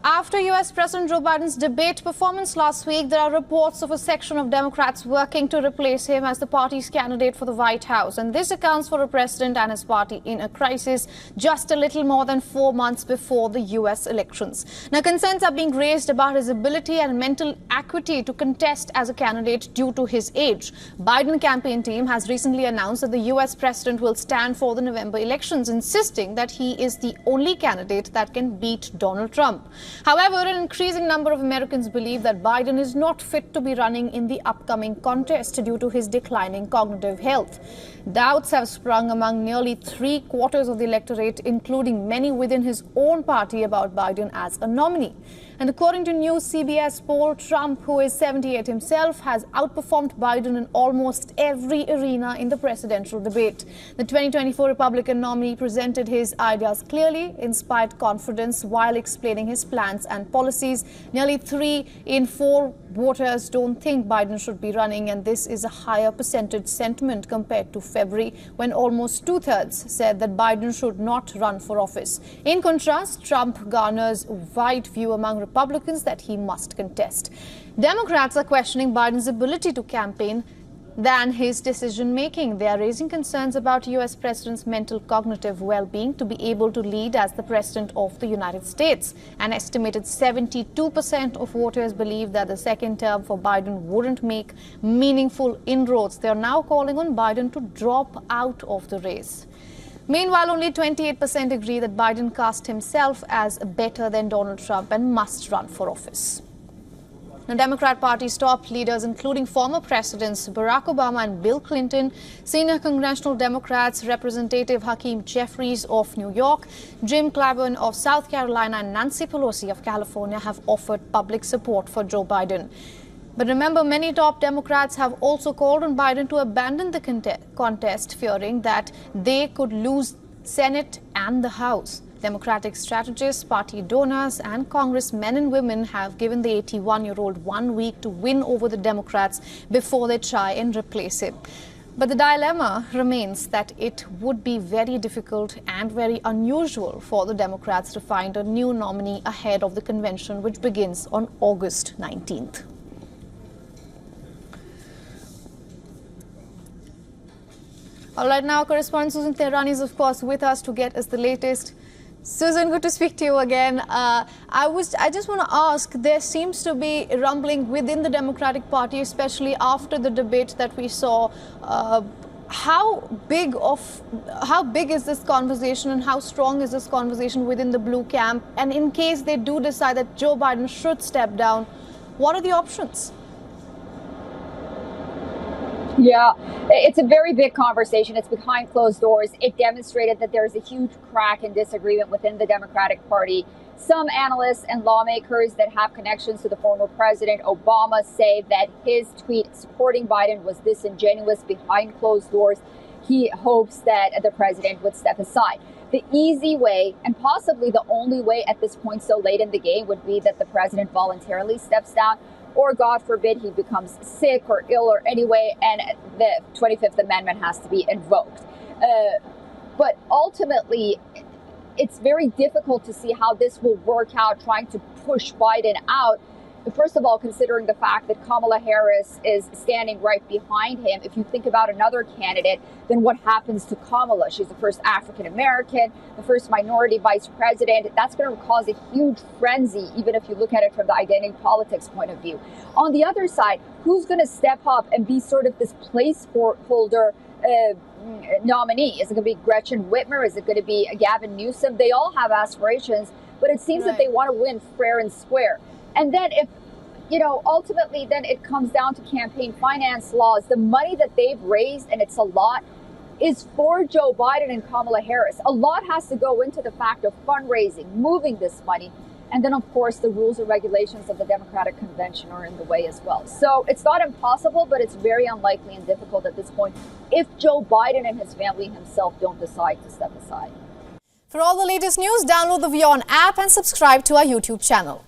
After U.S. President Joe Biden's debate performance last week, there are reports of a section of Democrats working to replace him as the party's candidate for the White House. And this accounts for a president and his party in a crisis just a little more than 4 months before the U.S. elections. Now, concerns are being raised about his ability and mental acuity to contest as a candidate due to his age. Biden campaign team has recently announced that the U.S. president will stand for the November elections, insisting that he is the only candidate that can beat Donald Trump. However, an increasing number of Americans believe that Biden is not fit to be running in the upcoming contest due to his declining cognitive health. Doubts have sprung among nearly 3/4 of the electorate, including many within his own party, about Biden as a nominee. And according to new CBS poll, Trump, who is 78 himself, has outperformed Biden in almost every arena in the presidential debate. The 2024 Republican nominee presented his ideas clearly, inspired confidence while explaining his plans and policies. Nearly 3 in 4 voters don't think Biden should be running, and this is a higher percentage sentiment compared to February, when almost 2/3 said that Biden should not run for office. In contrast, Trump garners a wide view among Republicans that he must contest. Democrats are questioning Biden's ability to campaign than his decision-making. They are raising concerns about U.S. President's mental cognitive well-being to be able to lead as the President of the United States. An estimated 72% of voters believe that the second term for Biden wouldn't make meaningful inroads. They are now calling on Biden to drop out of the race. Meanwhile, only 28% agree that Biden cast himself as better than Donald Trump and must run for office. The Democrat Party's top leaders, including former presidents Barack Obama and Bill Clinton, senior congressional Democrats Representative Hakeem Jeffries of New York, Jim Clyburn of South Carolina, and Nancy Pelosi of California, have offered public support for Joe Biden. But remember, many top Democrats have also called on Biden to abandon the contest, fearing that they could lose Senate and the House. Democratic strategists, party donors, and congressmen and women have given the 81-year-old 1 week to win over the Democrats before they try and replace him. But the dilemma remains that it would be very difficult and very unusual for the Democrats to find a new nominee ahead of the convention, which begins on August 19th. All right, now correspondent Susan Tehrani is, of course, with us to get us the latest. Susan, good to speak to you again. I just want to ask, there seems to be rumbling within the Democratic Party, especially after the debate that we saw. How big is this conversation, and how strong is this conversation within the blue camp? And in case they do decide that Joe Biden should step down, what are the options? Yeah, it's a very big conversation. It's behind closed doors. It demonstrated that there's a huge crack in disagreement within the Democratic Party. Some analysts and lawmakers that have connections to the former President Obama say that his tweet supporting Biden was disingenuous. Behind closed doors, he hopes that the president would step aside. The easy way, and possibly the only way at this point so late in the game, would be that the president voluntarily steps down, or God forbid he becomes sick or ill or anyway, and the 25th Amendment has to be invoked. But ultimately, it's very difficult to see how this will work out, trying to push Biden out. First of all, considering the fact that Kamala Harris is standing right behind him. If you think about another candidate, then what happens to Kamala? She's the first African American, the first minority vice president. That's going to cause a huge frenzy, even if you look at it from the identity politics point of view. On the other side, who's going to step up and be sort of this placeholder nominee? Is it going to be Gretchen Whitmer? Is it going to be Gavin Newsom? They all have aspirations, but it seems that they want to win fair and square. And then if, ultimately then it comes down to campaign finance laws. The money that they've raised, and it's a lot, is for Joe Biden and Kamala Harris. A lot has to go into the fact of fundraising, moving this money. And then, of course, the rules and regulations of the Democratic Convention are in the way as well. So it's not impossible, but it's very unlikely and difficult at this point if Joe Biden and his family himself don't decide to step aside. For all the latest news, download the WION app and subscribe to our YouTube channel.